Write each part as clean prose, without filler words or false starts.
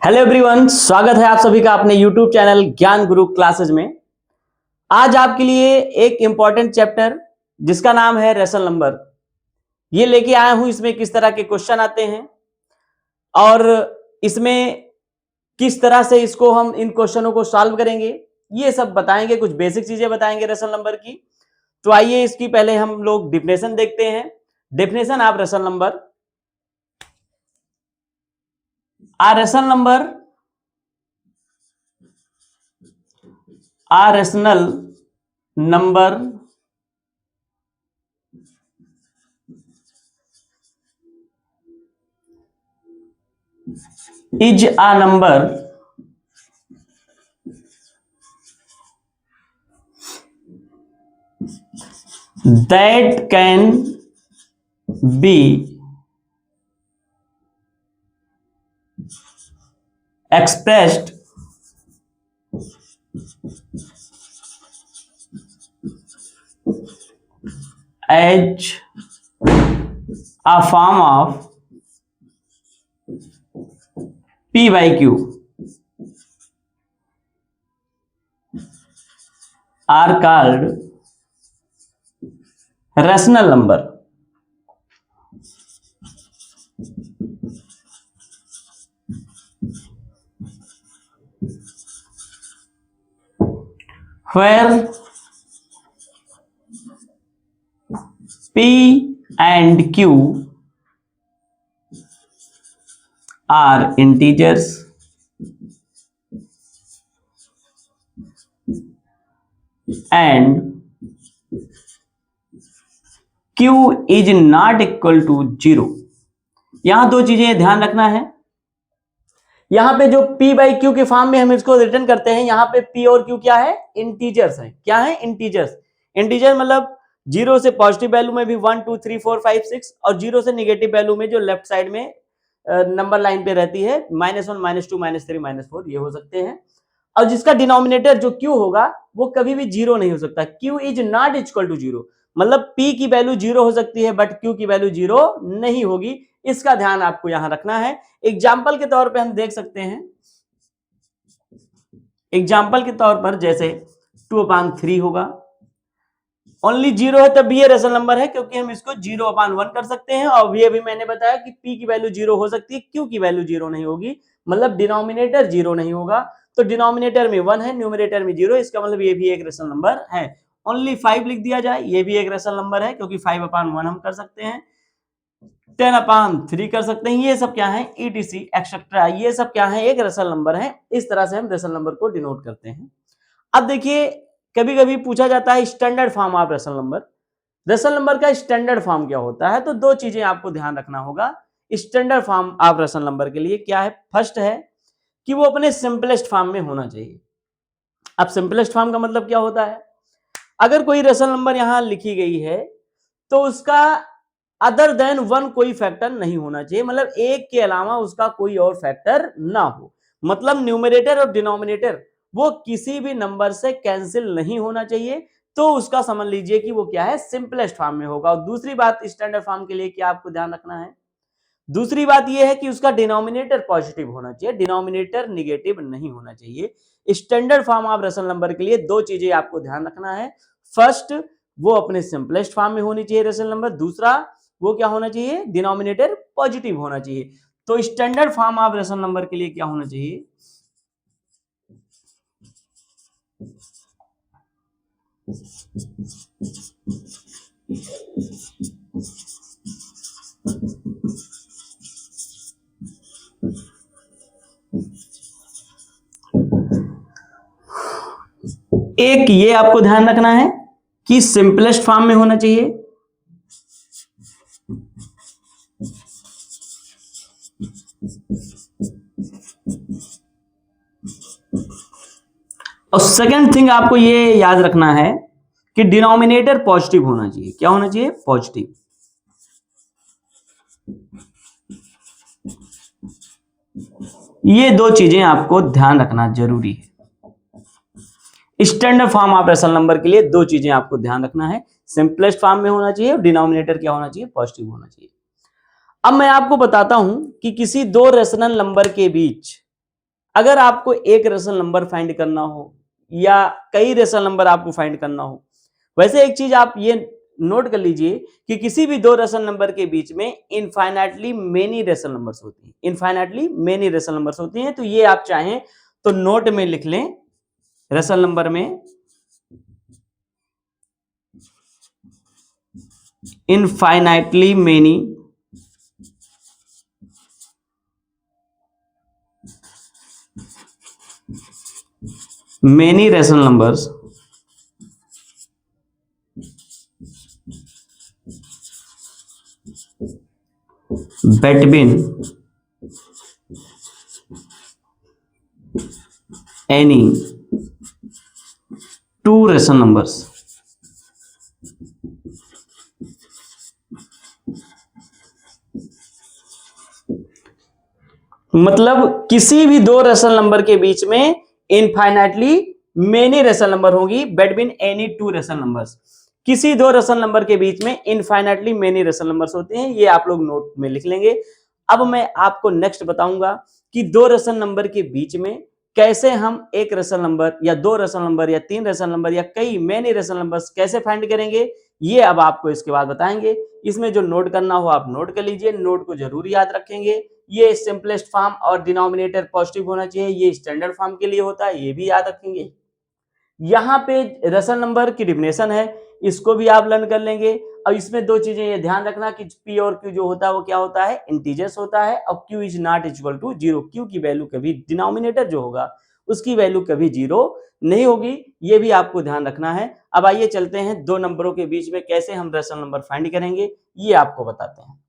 Hello everyone, स्वागत है आप सभी का अपने यूट्यूब चैनल ज्ञान गुरु क्लासेज में। आज आपके लिए एक इंपॉर्टेंट चैप्टर जिसका नाम है रेशनल नंबर, ये लेके आया हूं। इसमें किस तरह के क्वेश्चन आते हैं और इसमें किस तरह से इसको हम इन क्वेश्चनों को सॉल्व करेंगे, ये सब बताएंगे। कुछ बेसिक चीजें बताएंगे रेशनल नंबर की। तो आइए इसकी पहले हम लोग डिफिनेशन देखते हैं। Definition of rational number. A rational number is a number that can be expressed as a form of P by Q are called rational number. Where P and Q are integers and Q is not equal to 0। यहां दो चीजें ध्यान रखना है। यहां पे जो P by Q के फॉर्म में हम इसको रिटर्न करते हैं, यहां पे P और Q क्या है? इंटीजर्स है। क्या है? इंटीजर्स। इंटीजर मतलब जीरो से पॉजिटिव वैल्यू में भी 1 2 3 4 5 6 और जीरो से निगेटिव वैल्यू में जो लेफ्ट साइड में नंबर लाइन पे रहती है -1 -2 -3 -4, ये हो सकते हैं। और जिसका डिनोमिनेटर जो Q होगा वो कभी भी जीरो नहीं हो सकता। Q is not equal to zero, मतलब P की वैल्यू जीरो हो सकती है बट Q की वैल्यू जीरो नहीं होगी। इसका ध्यान आपको यहां रखना है। एग्जाम्पल के तौर पे हम देख सकते हैं। एग्जाम्पल के तौर पर जैसे 2/3 होगा, ओनली जीरो है तब भी ये रेशनल नंबर है, क्योंकि हम इसको 0/1 कर सकते हैं। और ये भी मैंने बताया कि P की वैल्यू जीरो हो सकती है, Q की वैल्यू जीरो नहीं होगी, मतलब डिनोमिनेटर जीरो नहीं होगा। तो डिनोमिनेटर में 1 है, न्यूमरेटर में 0, इसका मतलब ये भी एक रेशनल नंबर है। ओनली 5 लिख दिया जाए, ये भी एक रेशनल नंबर है, क्योंकि 5/1 हम कर सकते हैं, 10/3 कर सकते हैं। ये सब क्या है? ETC एक्सेट्रा, ये सब क्या है? एक रेशनल नंबर है। इस तरह से हम रेशनल नंबर को डिनोट करते हैं। अब देखिए, कभी कभी पूछा जाता है standard form of rational number. Rational number का स्टैंडर्ड फॉर्म क्या होता है? तो दो चीजें आपको ध्यान रखना होगा standard form of rational number के लिए। क्या है? फर्स्ट है कि वो अपने सिंपलेस्ट फॉर्म में होना चाहिए। अब सिंपलेस्ट फॉर्म का मतलब क्या होता है? अगर कोई रेशनल नंबर यहां लिखी गई है तो उसका अदर देन 1 कोई फैक्टर नहीं होना चाहिए, मतलब एक के अलावा उसका कोई और फैक्टर ना हो। मतलब न्यूमरेटर और डिनोमिनेटर वो किसी भी नंबर से कैंसिल नहीं होना चाहिए। तो उसका समझ लीजिए कि वो क्या है? सिंपलेस्ट फॉर्म में होगा। और दूसरी बात स्टैंडर्ड फॉर्म के लिए क्या आपको ध्यान रखना है? दूसरी बात यह है कि उसका डिनोमिनेटर पॉजिटिव होना चाहिए, डिनोमिनेटर निगेटिव नहीं होना चाहिए। Standard form of rational number के लिए दो चीजें आपको ध्यान रखना है। फर्स्ट, वो अपने सिंपलेस्ट फॉर्म में होनी चाहिए रेशनल नंबर। दूसरा, वो क्या होना चाहिए? डिनोमिनेटर पॉजिटिव होना चाहिए। तो standard form of rational number के लिए क्या होना चाहिए? एक ये आपको ध्यान रखना है कि सिंपलेस्ट फॉर्म में होना चाहिए, और सेकंड थिंग आपको ये याद रखना है कि डिनोमिनेटर पॉजिटिव होना चाहिए। क्या होना चाहिए? पॉजिटिव। ये दो चीजें आपको ध्यान रखना जरूरी है। Standard form of rational number के लिए दो चीजें आपको ध्यान रखना है, सिंपलेस्ट फॉर्म में होना चाहिए और डिनोमिनेटर क्या होना चाहिए? पॉजिटिव होना चाहिए। अब मैं आपको बताता हूं कि किसी दो रेशनल नंबर के बीच अगर आपको एक रेशनल नंबर फाइंड करना हो या कई रेशनल नंबर आपको फाइंड करना हो, वैसे एक चीज आप ये नोट कर लीजिए कि किसी भी दो रेशनल नंबर के बीच में इनफाइनाइटली मेनी रेशनल नंबर्स होती हैं, इनफाइनाइटली मेनी रेशनल नंबर्स होती हैं। तो ये आप चाहें तो नोट में लिख लें, रेशनल नंबर में infinitely many rational numbers between any two rational numbers। मतलब किसी भी दो रेशनल नंबर के बीच में इनफाइनाइटली मेनी रेशनल नंबर होगी between any two rational numbers. किसी दो रेशनल नंबर के बीच में इनफाइनाइटली मेनी रेशनल नंबर्स होते हैं, ये आप लोग नोट में लिख लेंगे। अब मैं आपको नेक्स्ट बताऊंगा कि दो रेशनल नंबर के बीच में कैसे हम एक रेशनल नंबर या दो रेशनल नंबर या तीन रेशनल नंबर या कई मेनी रेशनल नंबर्स कैसे फाइंड करेंगे, ये अब आपको इसके बाद बताएंगे। इसमें जो नोट करना हो आप नोट कर लीजिए, नोट को जरूर याद रखेंगे। ये सिंपलेस्ट फॉर्म और डिनोमिनेटर पॉजिटिव होना चाहिए, ये स्टैंडर्ड फॉर्म के लिए होता है, ये भी याद रखेंगे। यहाँ पे रेशनल नंबर की डिफिनेशन है, इसको भी आप लर्न कर लेंगे। और इसमें दो चीजें ये ध्यान रखना कि पी और क्यू जो होता है वो क्या होता है, इंटीजर्स होता है, और Q is not equal to zero. Q की वैल्यू कभी, डिनोमिनेटर जो होगा उसकी वैल्यू कभी जीरो नहीं होगी, ये भी आपको ध्यान रखना है। अब आइए चलते हैं दो नंबरों के बीच में कैसे हम रेशनल नंबर फाइंड करेंगे, ये आपको बताते हैं।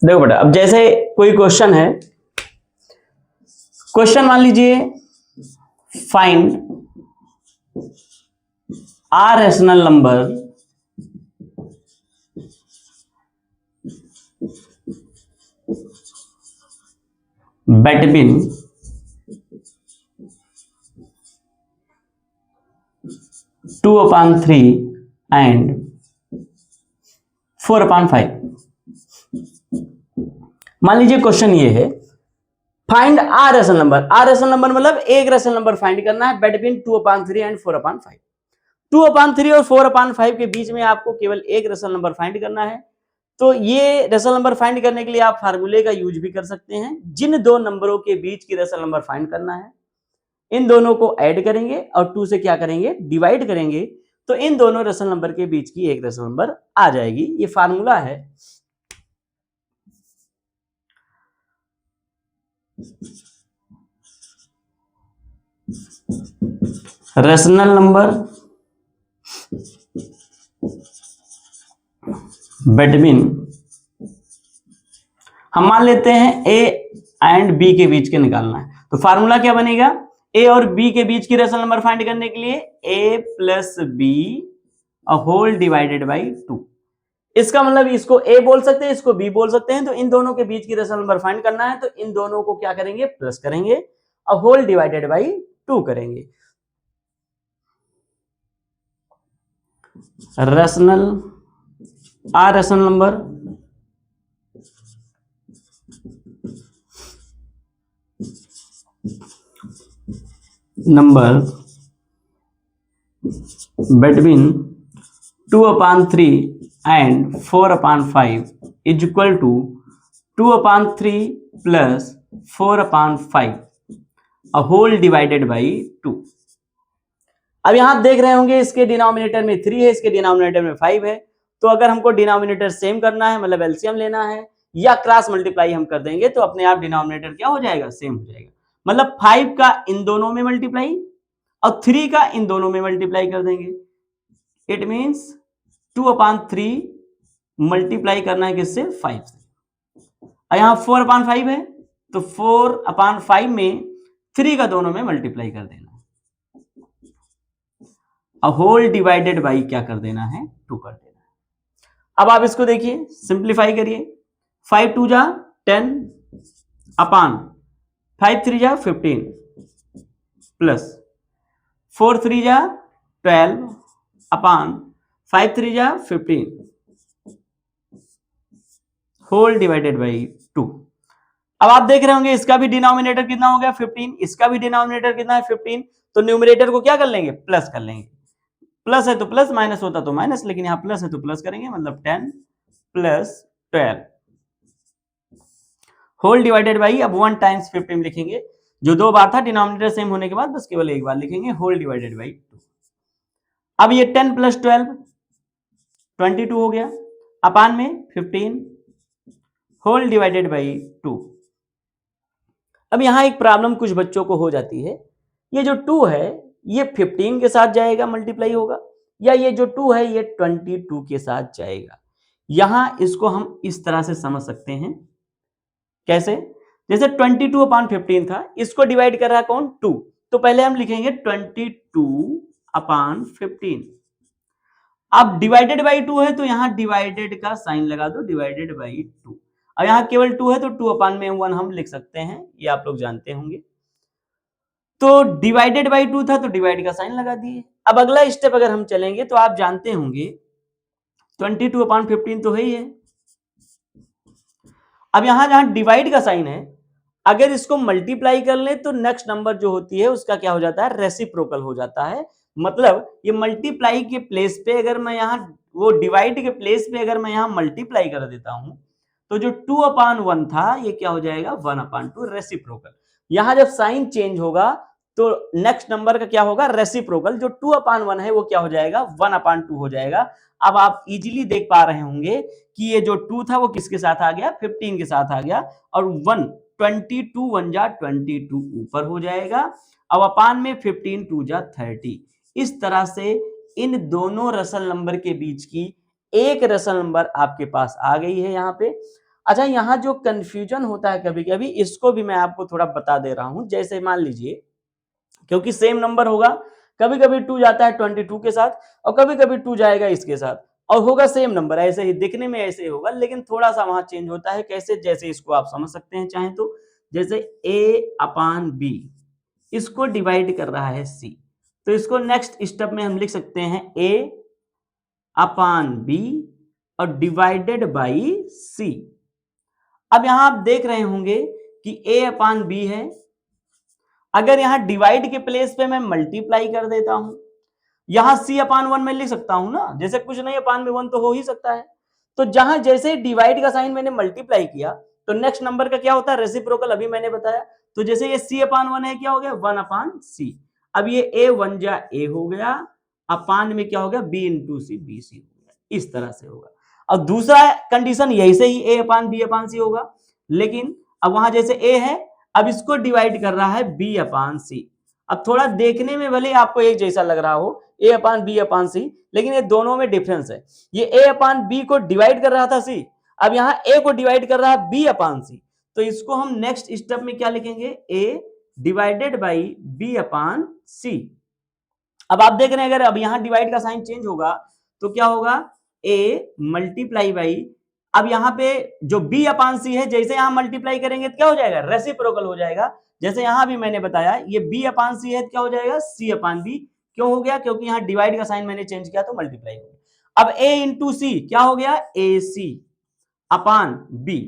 देखो बेटा, अब जैसे कोई क्वेश्चन है, क्वेश्चन मान लीजिए find a rational number between 2/3 and 4/5। मान लीजिए क्वेश्चन ये है, find a rational number. A rational number मतलब एक रेशनल नंबर फाइंड करना है बिटवीन 2/3 एंड 4/5। 2/3 और 4/5 के बीच में आपको केवल एक रेशनल नंबर फाइंड करना है। तो ये रेशनल नंबर फाइंड करने के लिए आप फार्मूले का यूज भी कर सकते हैं। जिन दो नंबरों के बीच की रेशनल नंबर फाइंड करना है, इन दोनों को ऐड करेंगे और 2 से क्या करेंगे, डिवाइड करेंगे, तो इन दोनों रेशनल नंबर के बीच की एक रेशनल नंबर आ जाएगी। ये फार्मूला है। रेशनल नंबर बिटवीन, हम मान लेते हैं ए एंड बी के बीच के निकालना है, तो फार्मूला क्या बनेगा, ए और बी के बीच की रेशनल नंबर फाइंड करने के लिए a plus b whole divided by 2। इसका मतलब इसको ए बोल सकते हैं, इसको बी बोल सकते हैं। तो इन दोनों के बीच की रेशनल नंबर फाइंड करना है, तो इन दोनों को क्या करेंगे, प्लस करेंगे और होल डिवाइडेड बाई 2 करेंगे। Rational a rational number between 2/3 and 4/5 is equal to 2/3 plus 4/5 a whole divided by 2। अब यहां देख रहे होंगे इसके डिनोमिनेटर में 3 है, इसके डिनोमिनेटर में 5 है। तो अगर हमको डिनोमिनेटर सेम करना है, मतलब एलसीएम लेना है या क्रॉस मल्टीप्लाई हम कर देंगे, तो अपने आप डिनोमिनेटर क्या हो जाएगा, सेम हो जाएगा। मतलब 5 का इन दोनों में मल्टीप्लाई और 3 का इन दोनों में मल्टीप्लाई कर देंगे। इट मीन्स 2/3 मल्टीप्लाई करना है किससे? 5 से। और यहां 4/5 है तो 4/5 में 3 का दोनों में मल्टीप्लाई कर देना है, और होल डिवाइडेड बाई क्या कर देना है? 2 कर देना है। अब आप इसको देखिए, सिंप्लीफाई करिए। 5 2 जा 10 अपान 5 3 जा 15 प्लस 4 3 जा 12 अपान 5 3 जा 15 होल डिवाइडेड बाई 2। अब आप देख रहे होंगे इसका भी डिनोमिनेटर कितना हो गया? 15। इसका भी डिनोमिनेटर कितना है? 15। तो न्यूमरेटर को क्या कर लेंगे? प्लस कर लेंगे। प्लस है तो प्लस, माइनस होता तो माइनस, लेकिन यहां प्लस है तो प्लस करेंगे, मतलब 10 प्लस 12 होल डिवाइडेड बाई, अब 1 टाइम्स 15 लिखेंगे, जो 2 बार था, डिनोमिनेटर सेम होने के बाद बस केवल एक बार लिखेंगे, होल डिवाइडेड बाई 2। अब ये 10 प्लस 12 22 हो गया, अपान में 15 होल डिवाइडेड बाई 2। अब यहां एक प्रॉब्लम कुछ बच्चों को हो जाती है, ये जो 2 है ये 15 के साथ जाएगा, मल्टीप्लाई होगा, या ये जो 2 है ये 22 के साथ जाएगा। यहां इसको हम इस तरह से समझ सकते हैं, कैसे? जैसे 22/15 था, इसको डिवाइड कर रहा कौन? 2। तो पहले हम लिखेंगे 22/15। अब डिवाइडेड बाई 2 है तो यहां डिवाइडेड का साइन लगा दो, डिवाइडेड बाई 2। और यहां केवल 2 है तो 2/1 हम लिख सकते हैं, ये आप लोग जानते होंगे। तो डिवाइडेड बाई 2 था तो डिवाइड का साइन लगा दिए। अब अगला स्टेप अगर हम चलेंगे तो आप जानते होंगे 22/15 तो है ही है। अब यहां जहां डिवाइड का साइन है, अगर इसको मल्टीप्लाई कर ले तो नेक्स्ट नंबर जो होती है उसका क्या हो जाता है? रेसिप्रोकल हो जाता है। मतलब ये मल्टीप्लाई के प्लेस पे अगर मैं यहां, वो डिवाइड के प्लेस पे अगर मैं यहां मल्टीप्लाई कर देता हूं, तो जो 2/1 था ये क्या हो जाएगा? 1/2 रेसिप्रोकल। यहां जब साइन चेंज होगा तो नेक्स्ट नंबर का क्या होगा? रेसिप्रोकल। जो 2/1 है वो क्या हो जाएगा? 1/2 हो जाएगा। अब आप इजीली देख पा रहे होंगे कि ये जो 2 था वो किसके साथ आ गया? 15 के साथ आ गया, और 22 1 जा 22 ऊपर हो जाएगा, अब अपान में 15 2 जा 30। इस तरह से इन दोनों रसल नंबर के बीच की एक रसल नंबर आपके पास आ गई है यहाँ पे। अच्छा, यहाँ जो कंफ्यूजन होता है कभी कभी, इसको भी मैं आपको थोड़ा बता दे रहा हूं। जैसे मान लीजिए, क्योंकि सेम नंबर होगा, कभी कभी 2 जाता है 22 के साथ, और कभी कभी 2 जाएगा इसके साथ, और होगा सेम नंबर, ऐसे ही दिखने में ऐसे ही होगा, लेकिन थोड़ा सा वहां चेंज होता है। कैसे? जैसे इसको आप समझ सकते हैं चाहे तो, जैसे a/b इसको डिवाइड कर रहा है c, तो इसको नेक्स्ट स्टेप में हम लिख सकते हैं a/b और डिवाइडेड बाई c। अब यहां आप देख रहे होंगे कि a/b है, अगर यहां डिवाइड के प्लेस पे मैं मल्टीप्लाई कर देता हूं, यहां c/1 में लिख सकता हूं ना, जैसे कुछ नहीं, अपान में 1 तो हो ही सकता है। तो जहां जैसे डिवाइड का साइन मैंने मल्टीप्लाई किया तो नेक्स्ट नंबर का क्या होता है? रेसिप्रोकल, अभी मैंने बताया। तो जैसे ये c/1 है, क्या हो गया? 1/c। अब ये a1 जा a हो गया, अपान में क्या हो गया? b इंटू c, bc हो गया। इस तरह से होगा। और दूसरा कंडीशन यही से ही a/b/c होगा, लेकिन अब वहां जैसे a है, अब इसको डिवाइड कर रहा है b/c। अब थोड़ा देखने में भले आपको एक जैसा लग रहा हो, a/b/c, लेकिन ये दोनों में डिफरेंस है। ये a/b को डिवाइड कर रहा था c, अब यहां a को डिवाइड कर रहा है b/c। तो इसको हम नेक्स्ट स्टेप में क्या लिखेंगे? a divided by b/c। अब आप देख रहे हैं, अगर अब यहां डिवाइड का साइन चेंज होगा तो क्या होगा? a मल्टीप्लाई बाई, अब यहां पे जो b/c है, जैसे यहां मल्टीप्लाई करेंगे तो क्या हो जाएगा? रेसिप्रोकल हो जाएगा। जैसे यहां भी मैंने बताया, ये b/c है, क्या हो जाएगा? c/b। क्यों हो गया? क्योंकि यहां डिवाइड का साइन मैंने चेंज किया तो मल्टीप्लाई हो गया। अब a इंटू c क्या हो गया? ac अपान b।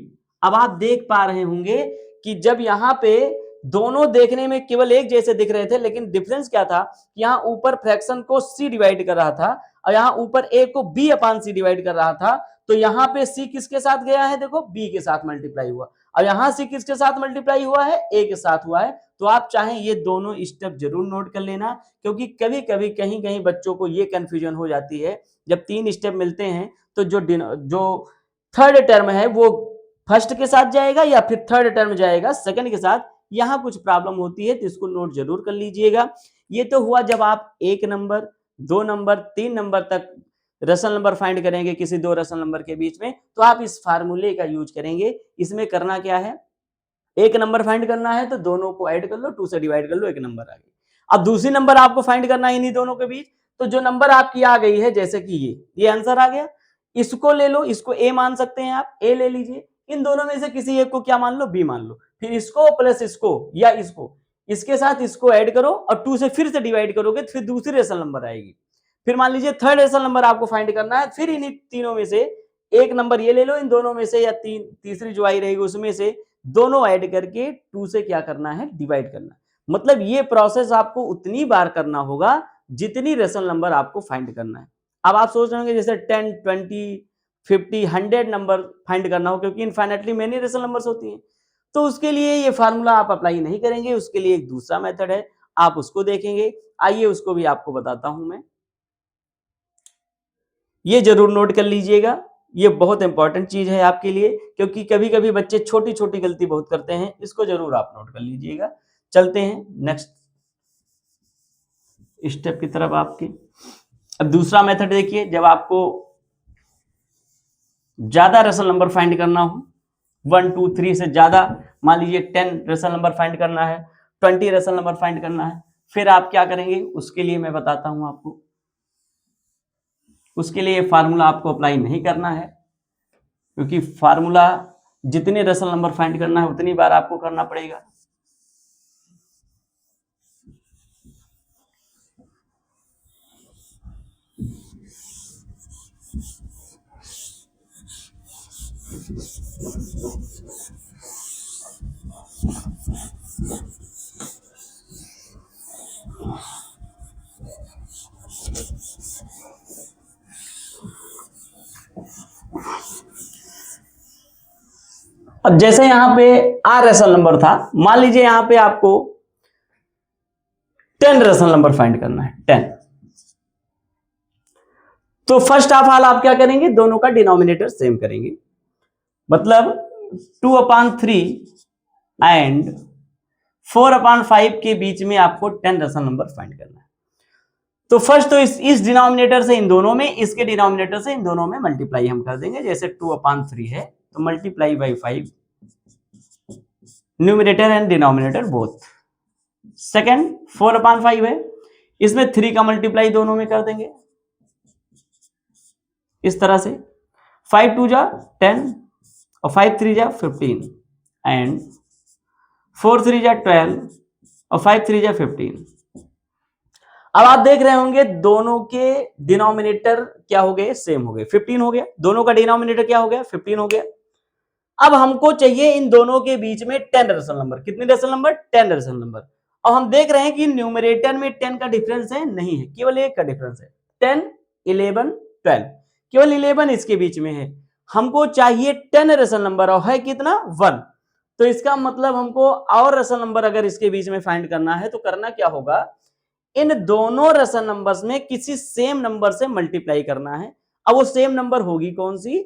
अब आप देख पा रहे होंगे कि जब यहां पे दोनों देखने में केवल एक जैसे दिख रहे थे, लेकिन डिफरेंस क्या था? यहां ऊपर फ्रैक्शन को c डिवाइड कर रहा था, और यहां ऊपर a को b/c डिवाइड कर रहा था। तो यहां पे c किसके साथ गया है? देखो, b के साथ मल्टीप्लाई हुआ, और यहां c किसके साथ मल्टीप्लाई हुआ है? a के साथ हुआ है। तो आप चाहें ये दोनों स्टेप जरूर नोट कर लेना, क्योंकि कभी कभी कहीं कहीं बच्चों को ये कंफ्यूजन हो जाती है। जब 3 स्टेप मिलते हैं तो जो थर्ड टर्म है वो फर्स्ट के साथ जाएगा, या फिर थर्ड टर्म जाएगा सेकंड के साथ। यहां कुछ प्रॉब्लम होती है, तो इसको नोट जरूर कर लीजिएगा। ये तो हुआ जब आप 1 नंबर, 2 नंबर, 3 नंबर तक रेशनल नंबर फाइंड करेंगे किसी दो रेशनल नंबर के बीच में, तो आप इस फार्मूले का यूज करेंगे। इसमें करना क्या है, एक नंबर फाइंड करना है तो दोनों को ऐड कर लो, 2 से डिवाइड कर लो, एक नंबर आ गई। अब दूसरी नंबर आपको फाइंड करना है इन्हीं दोनों के बीच, तो जो नंबर आपकी आ गई है, जैसे कि ये आंसर आ गया, इसको ले लो, इसको ए मान सकते हैं आप, ए ले लीजिए। इन दोनों में से किसी एक को क्या मान लो, बी मान लो। फिर इसको प्लस इसको या इसको, इसके साथ इसको ऐड करो और 2 से फिर से डिवाइड करोगे तो फिर दूसरी रेशनल नंबर आएगी। फिर मान लीजिए थर्ड रेशनल नंबर आपको फाइंड करना है, फिर इन्हीं तीनों में से एक नंबर ये ले लो, इन दोनों में से या तीसरी जो आई रहेगी उसमें से दोनों ऐड करके 2 से क्या करना है, डिवाइड करना। मतलब ये प्रोसेस आपको उतनी बार करना होगा जितनी रेशनल नंबर आपको फाइंड करना है। अब आप सोच रहे होंगे जैसे 10, 20, 50, 100 नंबर फाइंड करना हो, क्योंकि इनफाइनाइटली मेनी रेशनल नंबर्स होती हैं। तो उसके लिए ये फार्मूला आप अप्लाई नहीं करेंगे, उसके लिए एक दूसरा मेथड है, आप उसको देखेंगे। आइए उसको भी आपको बताता हूं मैं। ये जरूर नोट कर लीजिएगा, ये बहुत इंपॉर्टेंट चीज है आपके लिए, क्योंकि कभी कभी बच्चे छोटी छोटी गलती बहुत करते हैं, इसको जरूर आप नोट कर लीजिएगा। चलते हैं नेक्स्ट स्टेप की तरफ आपके। अब दूसरा मेथड देखिए, जब आपको ज्यादा रेशनल नंबर फाइंड करना हो, 1, 2, 3 से ज्यादा, मान लीजिए 10 रेशनल नंबर फाइंड करना है, 20 रेशनल नंबर फाइंड करना है, फिर आप क्या करेंगे, उसके लिए मैं बताता हूं आपको। उसके लिए फार्मूला आपको अप्लाई नहीं करना है, क्योंकि फार्मूला जितने रेशनल नंबर फाइंड करना है उतनी बार आपको करना पड़ेगा। अब जैसे यहां पे आर रेशनल नंबर था, मान लीजिए यहां पे आपको 10 रेशनल नंबर फाइंड करना है, 10। तो फर्स्ट ऑफ ऑल आप क्या करेंगे, दोनों का डिनोमिनेटर सेम करेंगे। मतलब 2/3 एंड 4/5 के बीच में आपको 10 रेशनल नंबर फाइंड करना है। तो फर्स्ट तो इस डिनोमिनेटर से इन दोनों में, इसके डिनोमिनेटर से इन दोनों में मल्टीप्लाई हम कर देंगे। जैसे 2/3 है तो multiply by 5, numerator and denominator both. Second 4/5 है, इसमें 3 का मल्टीप्लाई दोनों में कर देंगे इस तरह से। 5 2 जा 10 और 5 3 जा 15 एंड 4 3 जा 12 और 5 3 जा 15। अब आप देख रहे होंगे दोनों के डिनोमिनेटर क्या हो गए, सेम हो गए, 15 हो गया। दोनों का डिनोमिनेटर क्या हो गया, 15 हो गया। अब हमको चाहिए इन दोनों के बीच में 10 रेशनल नंबर। कितने रेशनल नंबर, 10 रेशनल नंबर। और हम देख रहे हैं कि न्यूमरेटर में 10 का डिफरेंस है, नहीं है, केवल एक का डिफरेंस है। 10, 11, 12, केवल 11 इसके बीच में है। हमको चाहिए 10 रेशनल नंबर और है कितना, 1। तो इसका मतलब हमको और रेशनल नंबर अगर इसके बीच में फाइंड करना है तो करना क्या होगा, इन दोनों रेशनल नंबर्स में किसी सेम नंबर से मल्टीप्लाई करना है। अब वो सेम नंबर होगी कौन सी,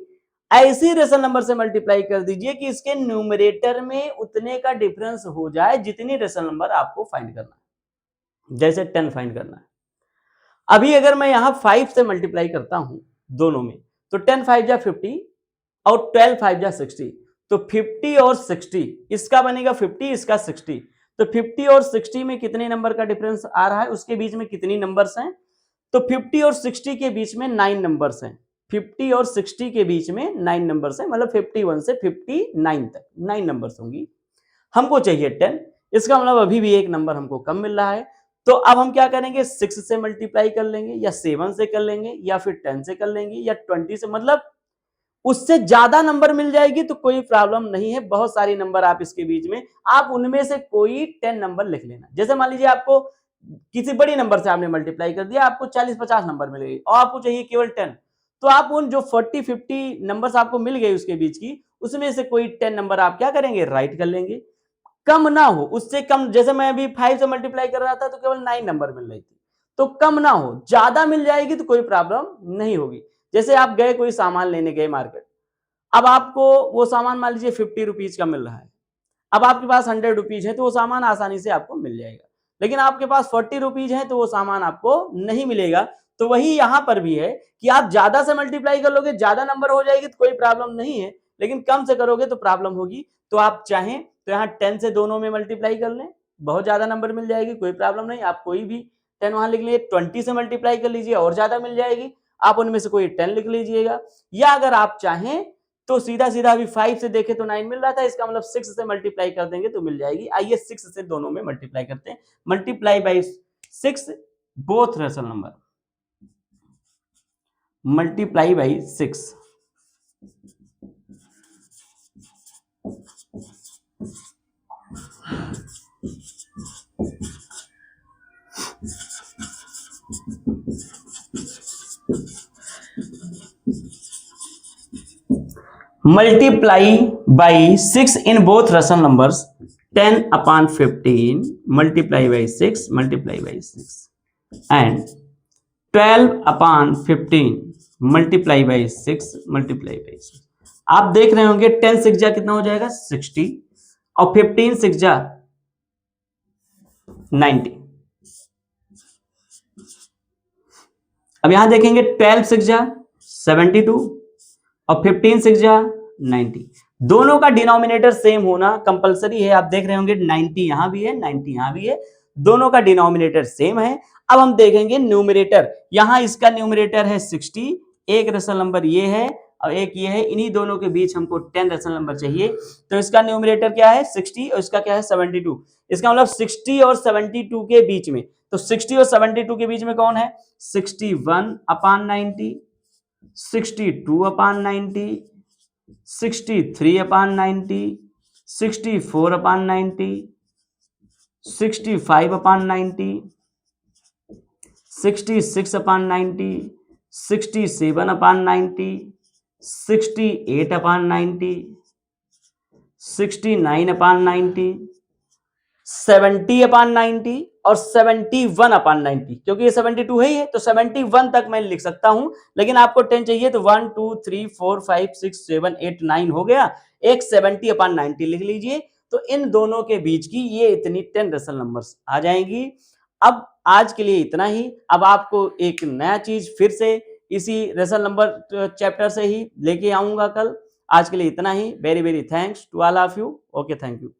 ऐसी रेशनल नंबर से मल्टीप्लाई कर दीजिए कि इसके न्यूमरेटर में उतने का डिफरेंस हो जाए जितनी रेशनल नंबर आपको फाइंड करना है। जैसे 10 फाइंड करना है, अभी अगर मैं यहां 5 से मल्टीप्लाई करता हूं दोनों में, तो 10 5 जा 50 और 12 5 जा 60, तो 50 और 60, इसका बनेगा 50, इसका 60। तो 50 और 60 में कितने नंबर का डिफरेंस आ रहा है, उसके बीच में कितनी नंबर्स हैं, तो 50 और 60 के बीच में 9 नंबर्स हैं। 50 और 60 के बीच में 9 नंबर्स हैं, मतलब 51 से 59 तक 9 नंबर्स होंगी। हमको चाहिए 10, इसका मतलब अभी भी एक नंबर हमको कम मिल रहा है। तो अब हम क्या करेंगे, 6 से मल्टीप्लाई कर लेंगे या 7 से कर लेंगे या फिर 10 से कर लेंगे या 20 से, मतलब उससे ज्यादा नंबर मिल जाएगी तो कोई प्रॉब्लम नहीं है। बहुत सारी नंबर आप इसके बीच में, आप उनमें से कोई 10 नंबर लिख लेना। जैसे मान लीजिए आपको किसी बड़ी नंबर से आपने मल्टीप्लाई कर दिया, आपको 40-50 नंबर मिल गई और आपको चाहिए केवल 10, तो आप उन जो 40-50 नंबर्स आपको मिल गए उसके बीच की, उसमें से कोई 10 नंबर आप क्या करेंगे, राइट कर लेंगे। कम ना हो, उससे कम, जैसे मैं अभी 5 से मल्टीप्लाई कर रहा था तो केवल 9 नंबर मिल रही थी, तो कम ना हो, ज्यादा मिल जाएगी तो कोई प्रॉब्लम नहीं होगी। जैसे आप गए कोई सामान लेने गए मार्केट, अब आपको वो सामान मान लीजिए 50 रुपीज का मिल रहा है, अब आपके पास 100 रुपीज है तो वो सामान आसानी से आपको मिल जाएगा। लेकिन आपके पास 40 रुपीज है तो वो सामान आपको नहीं मिलेगा। तो वही यहां पर भी है कि आप ज्यादा से मल्टीप्लाई कर लोगे, ज्यादा नंबर हो जाएगी तो कोई प्रॉब्लम नहीं है, लेकिन कम से करोगे तो प्रॉब्लम होगी। तो आप चाहें तो यहाँ 10 से दोनों में मल्टीप्लाई कर लें, बहुत ज्यादा नंबर मिल जाएगी, कोई प्रॉब्लम नहीं। आप कोई भी 10 वहां लिख लीजिए, 20 से मल्टीप्लाई कर लीजिए और ज्यादा मिल जाएगी, आप उनमें से कोई 10 लिख लीजिएगा। या अगर आप चाहें तो सीधा सीधा अभी 5 से देखे तो 9 मिल रहा था, इसका मतलब 6 से मल्टीप्लाई कर देंगे तो मिल जाएगी। आइए 6 से दोनों में मल्टीप्लाई करते हैं। Multiply by 6 both rational number, multiply by 6। multiply by 6 in both rational numbers, 10 upon 15 multiply by 6 and 12 upon 15 multiply by 6 multiply by 6। आप देख रहे होंगे 10 6 जा कितना हो जाएगा 60 और 15 6 जा 90। अब यहां देखेंगे 12 6 जा 72 और 15 6 जा 90। दोनों का डिनोमिनेटर सेम होना कंपलसरी है। आप देख रहे होंगे 90 यहां भी है, 90 यहां भी है, दोनों का डिनोमिनेटर सेम है। अब हम देखेंगे न्यूमरेटर, यहां इसका न्यूमरेटर है 60, एक रेशनल नंबर ये है और एक ये है, इन्हीं दोनों के बीच हमको 10 रेशनल नंबर चाहिए। तो इसका न्यूमरेटर क्या है 60 और इसका क्या है 72। इसका मतलब 60 और 72 के बीच में, तो 60 और 72 के बीच में कौन है 61 अपान 90, 62 अपान 90, 63 अपान 90, 64 अपान 90, 65 अपान 90, 66 अपान 90, 67 अपान 90, 68 अपान 90, 69 अपान 90, 70 अपान 90 और 71 अपान 90। क्योंकि ये 72 है ही है तो 71 तक मैं लिख सकता हूं, लेकिन आपको 10 चाहिए तो 1 2 3 4 5 6 7 8 9 हो गया, एक 70 अपान 90 लिख लीजिए। तो इन दोनों के बीच की ये इतनी 10 रेशनल नंबर्स आ जाएंगी। अब आज के लिए इतना ही। अब आपको एक नया चीज फिर से इसी रेशनल नंबर चैप्टर से ही लेके आऊंगा कल। आज के लिए इतना ही। Very very thanks to all of you. Okay, thank you.